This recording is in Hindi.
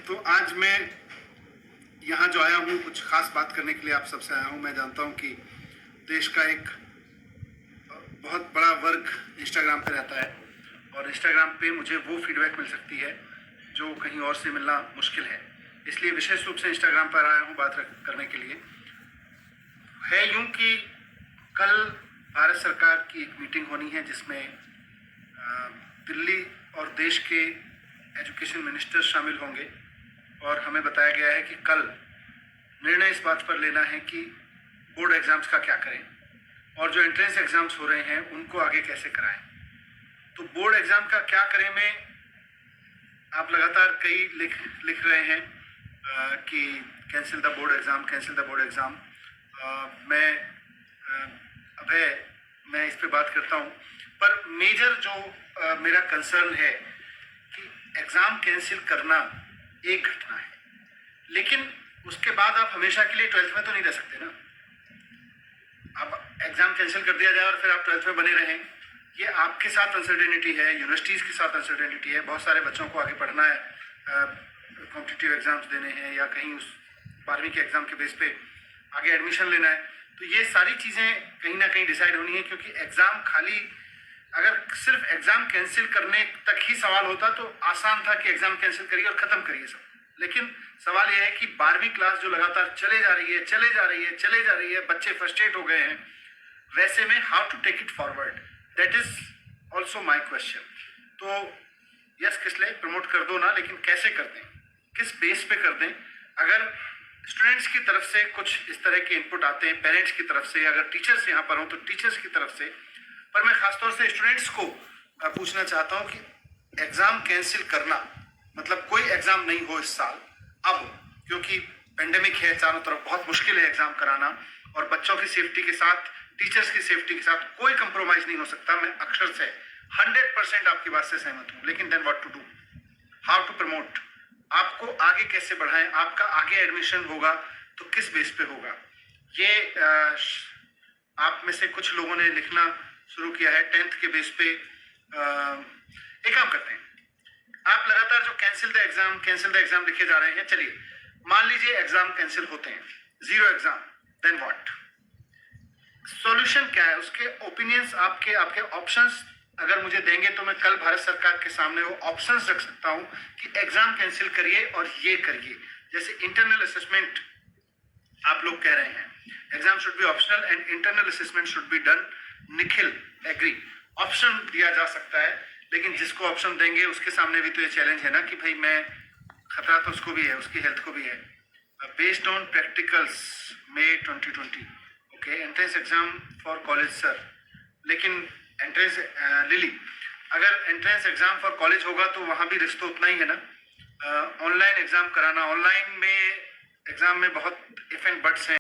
तो आज मैं यहाँ जो आया हूँ कुछ खास बात करने के लिए आप सबसे आया हूँ। मैं जानता हूँ कि देश का एक बहुत बड़ा वर्ग इंस्टाग्राम पे रहता है और इंस्टाग्राम पे मुझे वो फीडबैक मिल सकती है जो कहीं और से मिलना मुश्किल है। इसलिए विशेष रूप से इंस्टाग्राम पर आया हूँ बात करने के लिए। है यूँ कि कल भारत सरकार की एक मीटिंग होनी है जिसमें दिल्ली और देश के एजुकेशन मिनिस्टर शामिल होंगे और हमें बताया गया है कि कल निर्णय इस बात पर लेना है कि बोर्ड एग्ज़ाम्स का क्या करें और जो एंट्रेंस एग्ज़ाम्स हो रहे हैं उनको आगे कैसे कराएं। तो बोर्ड एग्ज़ाम का क्या करें में आप लगातार कई लिख रहे हैं कि cancel the board exam, cancel the board exam. मैं इस पे बात करता हूँ, पर मेजर जो मेरा कंसर्न है कि एग्ज़ाम कैंसिल करना एक घटना है, लेकिन उसके बाद आप हमेशा के लिए 12th में तो नहीं रह सकते ना। अब एग्ज़ाम कैंसिल कर दिया जाए और फिर आप 12th में बने रहें, ये आपके साथ अनसर्टेनिटी है, यूनिवर्सिटीज़ के साथ अनसर्टेनिटी है। बहुत सारे बच्चों को आगे पढ़ना है, कॉम्पिटिटिव एग्ज़ाम्स देने हैं या कहीं उस 12वीं के एग्ज़ाम के बेस पे आगे एडमिशन लेना है। तो ये सारी चीज़ें कहीं ना कहीं डिसाइड होनी है, क्योंकि एग्ज़ाम खाली अगर सिर्फ एग्ज़ाम कैंसिल करने तक ही सवाल होता तो आसान था कि एग्ज़ाम कैंसिल करिए और ख़त्म करिए सब। लेकिन सवाल यह है कि 12वीं क्लास जो लगातार चले जा रही है, बच्चे फ्रस्ट्रेट हो गए हैं, वैसे में how to take it forward, that is also my question. तो यस किसले प्रमोट कर दो ना, लेकिन कैसे कर दें, किस बेस पे कर दें। अगर स्टूडेंट्स की तरफ से कुछ इस तरह के इनपुट आते हैं, पेरेंट्स की तरफ से, अगर टीचर्स यहाँ पर हों तो टीचर्स की तरफ से, पर मैं खासतौर से स्टूडेंट्स को पूछना चाहता हूँ कि एग्ज़ाम कैंसिल करना मतलब कोई एग्ज़ाम नहीं हो इस साल अब, क्योंकि पेंडेमिक है चारों तरफ, बहुत मुश्किल है एग्ज़ाम कराना और बच्चों की सेफ्टी के साथ, टीचर्स की सेफ्टी के साथ कोई कंप्रोमाइज़ नहीं हो सकता। मैं अक्षर से 100% आपकी बात से सहमत हूँ, लेकिन then what to do, how to promote, आपको आगे कैसे बढ़ाएं, आपका आगे एडमिशन होगा तो किस बेस पे होगा। ये आप में से कुछ लोगों ने लिखना शुरू किया है 10th के बेस पे। एक काम करते हैं, आप लगातार जो कैंसिल द एग्जाम लिखे जा रहे हैं, चलिए मान लीजिए एग्जाम कैंसिल होते हैं, 0 एग्जाम, देन व्हाट, सॉल्यूशन क्या है, उसके ओपिनियंस, आपके ऑप्शंस अगर मुझे देंगे तो मैं कल भारत सरकार के सामने वो ऑप्शंस रख सकता हूं कि एग्जाम कैंसिल करिए और ये करिए। जैसे इंटरनल असेसमेंट आप लोग कह रहे हैं, exam should be optional and internal assessment should be done. Nikhil agree, option दिया जा सकता है, लेकिन जिसको ऑप्शन देंगे उसके सामने भी तो ये चैलेंज है ना कि भाई मैं खतरा तो उसको भी है, उसकी हेल्थ को भी है। Based on practicals May 2020, okay, entrance exam for college sir, लेकिन एंट्रेंस लिली, अगर एंट्रेंस एग्जाम फॉर कॉलेज होगा तो वहाँ भी रिस्क तो उतना ही है ना। ऑनलाइन एग्जाम कराना, ऑनलाइन में एग्जाम में बहुत इफ एंड बट्स हैं।